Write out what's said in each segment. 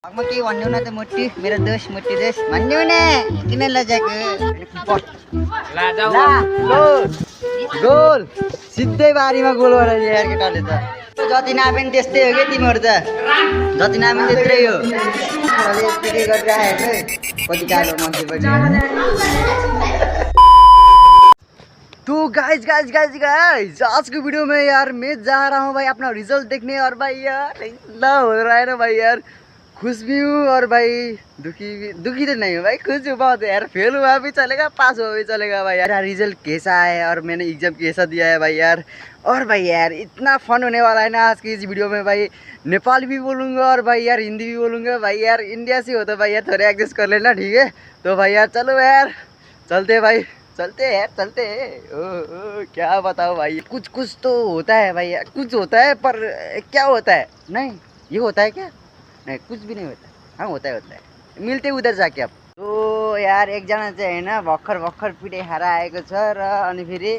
म के भन्नु न त मोटी मेरो दोस्त मोटी दोस्त भन्नु न किन लजाको गोल सिधै बारीमा गोल गरेर यार केटाले त जति नापे नि त्यस्तै हो के तिमीहरु त जति नापे त्यत्रै हो छोराले यस्तो के गरिराखेको कति कालो मान्छे पनि तो गाइस आज की वीडियो में यार मैं जा रहा हूँ भाई अपना रिजल्ट देखने और भाई यार इतना हो रहा है ना भाई यार खुश भी हूँ और भाई दुखी तो नहीं हूँ भाई खुश हूँ बहुत यार फेल हुआ भी चलेगा पास हुआ भी चलेगा भाई यार रिजल्ट कैसा है और मैंने एग्जाम कैसा दिया है भाई यार और भाई यार इतना फन होने वाला है ना आज की इस वीडियो में भाई नेपाली भी बोलूँगा और भाई यार हिंदी भी बोलूँगा भाई यार इंडिया से हो तो भाई यार थोड़े एडजस्ट कर लेना ठीक है तो भाई यार चलो यार चलते भाई चलते हैं ओ क्या बताओ भाई कुछ तो होता है भाई यार कुछ होता है पर क्या होता है नहीं ये होता है क्या नहीं कुछ भी नहीं होता हाँ होता है मिलते उधर जाके अब तो यार एकजना चाहिँ हैन भर्खर पिटे खाएर आएको छ र अनि फेरि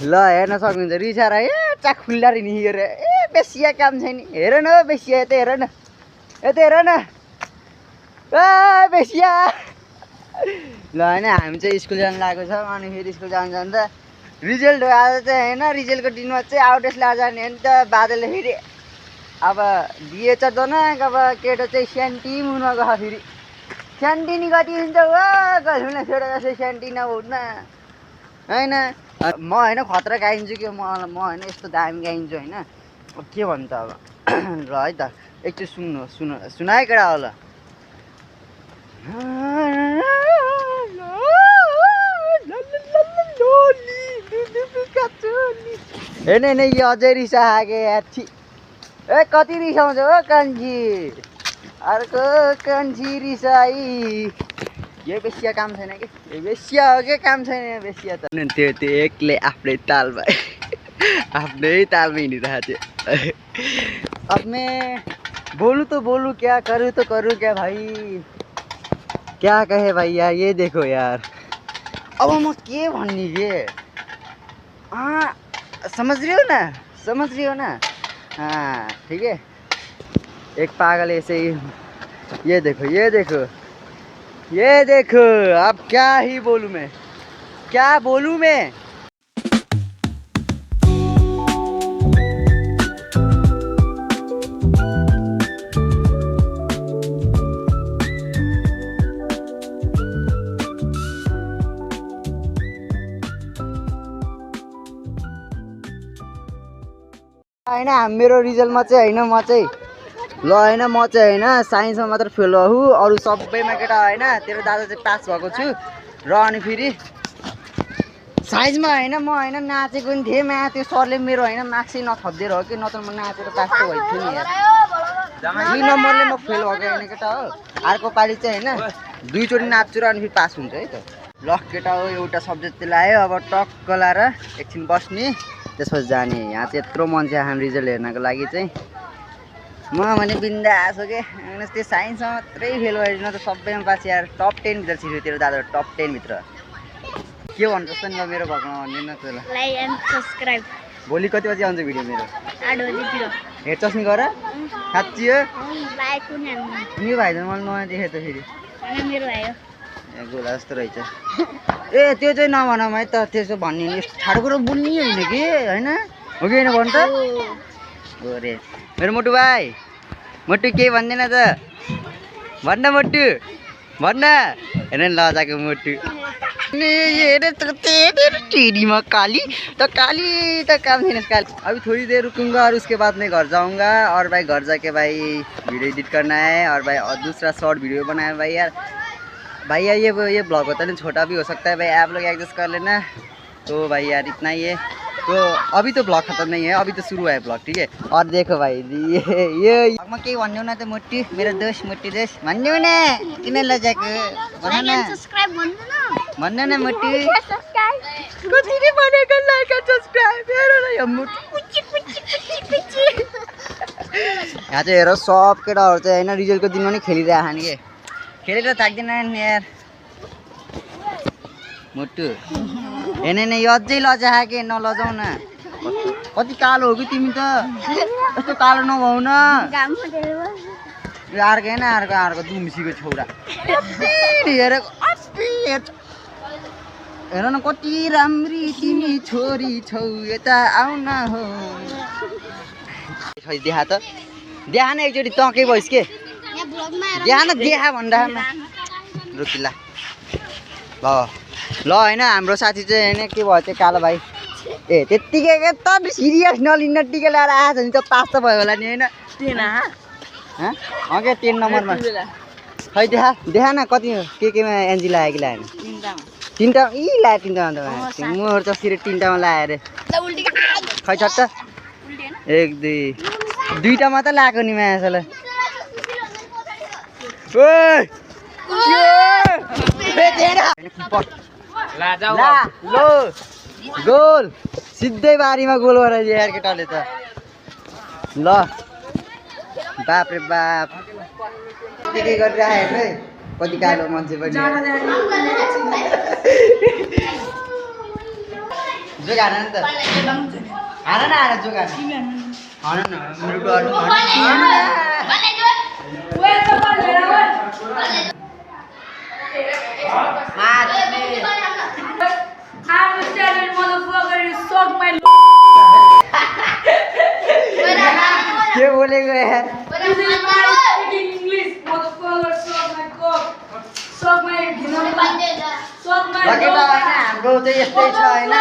ल हेर्न सक्नुहुन्छ रिसाएर ए चाक खुल्लाएर निगेर ए बेसिया काम छैन हेर न बेसिया यता हेर न ए बेसिया ल हैन हामी चाहिँ स्कुल जान लागेको छौँ अनि फेरि स्कुल जाँदा रिजल्ट हो आज चाहिँ हैन रिजल्टको दिनमा चाहिँ आउटेस लाजाने हो नि त बादलले फेरि अब दिएछ दोना अब केटो चाहिँ स्यान्टिम हुन गयो फेरि स्यान्टिनी कति हुन्छ हो गल्हुन छोडो जस्तो स्यान्टिना हुन्न हैन म हैन खतरा गाइन्छु कि म हैन यस्तो दामी गाइन्छु हैन के भन्नु त अब ल है त एकचोटि सुनाए केटा होला हेर्ने नै यो अझै रिसाके यार छि ए कति रिसाउँछ हो कान्छी अर्को कान्छी रिसाई यो बेसिया काम छैन कि यो बेसिया हो कि काम छैन बेसिया त त्यो एक्लै आफ्नै तालमा आफ्नै तालमा हिँडिरहेको थियो अब मैं बोलूँ तो बोलूँ क्या करूँ तो करूँ क्या भाई क्या कहे भाई यार ये देखो यार अब म के भन्ने के समझ रही हो ना हाँ ठीक है एक पागल ऐसे ही ये देखो अब क्या ही बोलूँ मैं हैन मेरो रिजल्टमा चाहिँ हैन म चाहिँ साइन्समा मात्र फेल भएँ अरू सबैमा केटा हैन तेरो दादा चाहिँ पास भएको छु र अनि फेरि साइन्समा हैन म हैन नाचेको नि थिएँ त्यो सरले मेरो हैन मार्क्सै नथप्दै रह्यो कि नत्र म नाचेर पास त भएको थिएँ नि यार 2 नम्बरले म फेल भएको हैन केटा हो अर्को पालि चाहिँ हैन 2 चोटि नाच्छु र अनि फेरि पास हुन्छ है त ल केटा हो एउटा सब्जेक्ट लायो अब टक्क लाएर एकछिन बस्ने त्यसपछि जाने यहाँ चाहिँ यत्रो मान्छे आछन् रिजल्ट हेर्नको लागि चाहिँ म भने बिन्दास हो के त्यो साइन्समा मात्रै फेल भएन त सबैमा पास यार टप 10 भित्र छिर्यो तेरो दादा टप 10 भित्र के भन्छ जस्तो नि मेरो भगवान भन्दिन त ल लाइक एन्ड सब्स्क्राइब भोलि कति बजे आउँछ भिडियो मेरो 8 बजेतिर हेर्छस् नि गर साच्चै हो लाइक कुन नि भाइ त मलाई नयाँ देखे त फेरि हैन मेरो भाइ हो ए गोला जस्तो रहेछ ए त्यो चाहिँ नभन है त त्यसो भन्ने नि यस्तो ठाडो कुरो बोल्ने होइन कि हैन हो कि हैन भन् त ओरे मेरो मोटु भाइ मोटु के भन्दैन त भन्न मोटु भन्न हेर लजाको मोटु नि हेरे त टेडीमा काली त काम छैन काली अभी थोड़ी देर रुकूंगा और उसके बाद मैं घर जाऊंगा और भाई घर जाके भाई वीडियो एडिट करना है और भाई दूसरा शॉर्ट वीडियो बनाया भाई यार ये ब्लॉग होता है ना छोटा भी हो सकता है भाई आप लोग एडजस्ट कर लेना तो भाई यार इतना ही है तो अभी तो ब्लॉग खत्म नहीं है अभी तो शुरू है ब्लॉग ठीक है और देखो भाई ये म के भन्नु न त मोटी मेरो दोस्त मोटी दोस्त भन्नु न किन लजाको भन्न न सब्स्क्राइब भन्न न मोटी सब्स्क्राइब कतिले भनेको लाइक एन्ड सब्स्क्राइब हेर न यो मोटी कुची यहाँ चाहिँ हेर सब केटाहरू चाहिँ हैन रिजल्टको दिनमा नि खेलिरहेको नि के खेलेर थाक्दैन नि यार मोटु हेर्ने नै यो अझै लजा के नलजाउ न कति कालो हो कि तिमी त यस्तो कालो नभौ न यो अर्को होइन अर्को दुम्सीको छोरा हेरेको हेर न कति राम्री तिमी छोरी छौ यता आउन हो खै देखा त देखा न एकचोटि तँकै भइस् के देखा न देखा भन्दा रोकिला ल होइन हाम्रो साथी चाहिँ होइन के भयो त्यो कालो भाइ ए त्यत्तिकै त सिरियस नलिन्न टिका लगाएर आएछ भने त पास त भयो होला नि होइन क्या 10 नम्बरमा खै देखा न कति केमा एनजी लाग्यो कि लागेन तिनवटा लाग्यो तिनवटामा मोर त सिरे तिनवटामा लाग्यो अरे खै छट्ट 1 2 दुईवटा मात्रै लगाएको नि माछालाई गोल सिधै बारीमा गोल गरेर यार केटाले त ल बाप रे बाप के गरिरहेको है कति कालो मान्छे पनि जोग हान नि त हान न जोग हान न मेरो गर्नु के बोलेको यार हाम्रो चाहिँ यस्तै छ होइन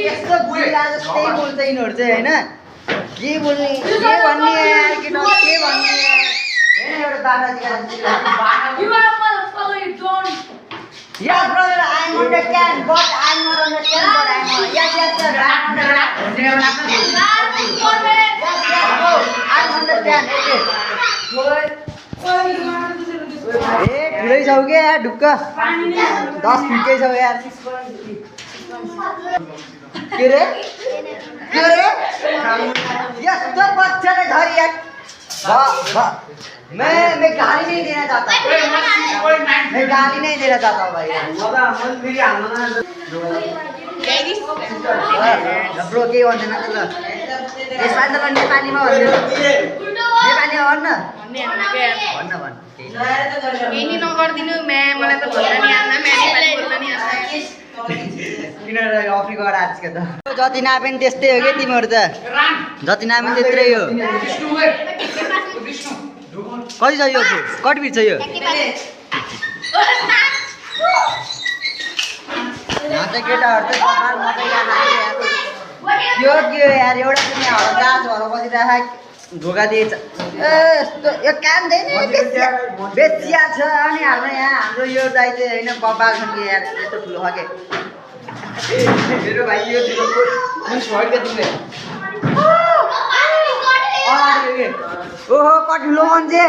यस्तो बुढा जस्तै बोल्छ यिनीहरू चाहिँ होइन के बोल्ने के भन्ने यार के भन्ने होइन एउटा Yeah, brother, I'm understand, but I'm not understand what I'm on. Yes, sir, I'm understand. I'm understand. ए ठुलै छौ के यार ढुक्क 10 फिटकै छौ यार के रे यस्तो बच्चाले धरी यार मैं गाली नहीं देना चाहता मैं गाली नहीं देना चाहता हूँ भाई ब्रो के भन्दैन त ल यसमा त नेपालीमा भन्दैन नेपालीमा भन्न भन्न यही नगर्दिनु म्या मलाई त भन्न नि आउँदैन म्या नेपाली बोल्न नि आउँदैन किन अफी गएर आजको त जति नापे नि त्यस्तै हो के तिमीहरू त जति नापे नि त्यत्रै हो कति छ यो कति फिट छ यो यहाँ चाहिँ केटाहरू चाहिँ कपाल मात्रै यो के यार एउटा पनि गाछ भएर बसिरहेको धोका दिएछ यस्तो यो काम दिएन बेचिया छ अनि हाम्रो यहाँ हाम्रो यो दाइ चाहिँ होइन कपाल छ कि यार यस्तो ठुलो छ के मेरो भाइ यो ठुलो तिमीले ओहो कति ठुलो मान्छे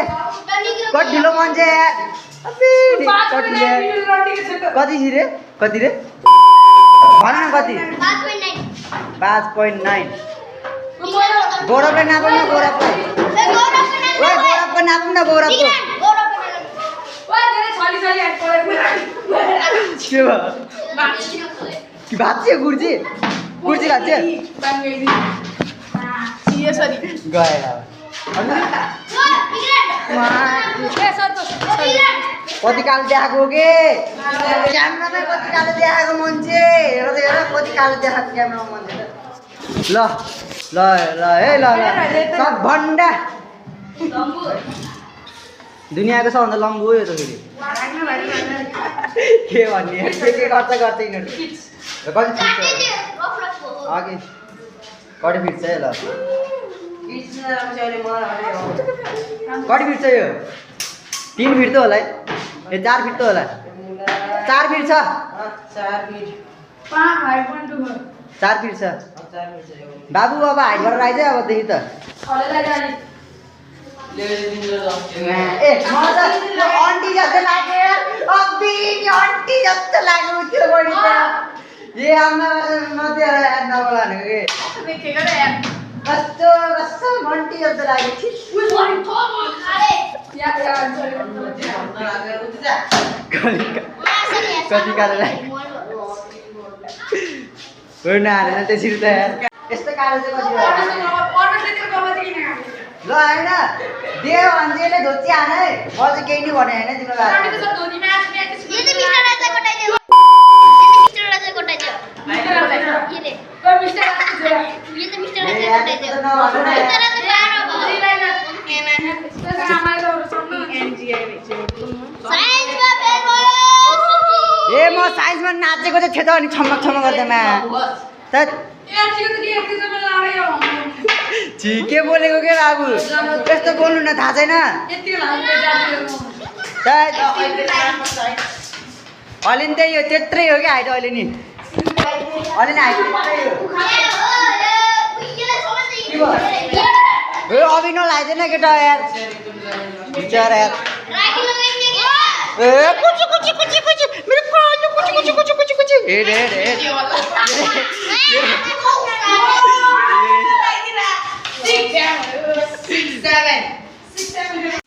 कति रे भन न कति 5.9 गौरवले नापौँ न गौरवको नापौँ न गौरवको के भयो भाँच्यो गुर्जी भाँच्यो गएर कति कालो देखाएको हो के क्यामेरामा कति कालो देखाएको मान्छे हेर कति कालो देखाएको क्यामेरामा मान्छे ल है ल सबभन्दा दुनियाँको सबभन्दा लम्बु हो यो त फेरि के भन्ने के गर्छ यिनीहरू कति फिट छ अघि कति फिट छ ल कति फिट छ यो 3 फिट त होला है ए 4 फिट त होला 4 फिट छ 4 फिट छ बाबु अब हाइट गरेर आइज अबदेखि त ए आन्टी जस्तो लाग्यो आन्टी जस्तो लाग्यो त्यो बढी ए आमा नदिएर याद नबोलानेको के कस्तो आन्टी जस्तो लाग्यो कति कालो लाग्यो होइन हालेन त्यसरी त यार यस्तो कालो चाहिँ कसरी ल होइन दे मान्छेले धोती हान है म चाहिँ केही नै भने होइन तिम्रो ये तो मिस्टर राजा कोटाइदियो ये तो मिस्टर राजा कोटाइदियो ये ले ये तो मिस्टर राजा कोटाइदियो मिस्टर राजा बाह्र साइन्समा फेल भयो ए म साइन्समा नाचेको चाहिँ थियो त अनि छमक छमक गर्दैमा त ठिकै बोलेको के बाबु यस्तो बोल्नु न थाहा छैन अहिले नि त्यही हो त्यत्रै हो क्या हाइट अहिले नि अहिले नि हाइट त्यत्रै हो ए अभि नलाइदिएन केटा यार बिचरा यार ए कुचु कुचु कुचु कुचु मेरो कालो कुचु कुचु कुचु कुचु कुचु हेड हेड हेड 6 7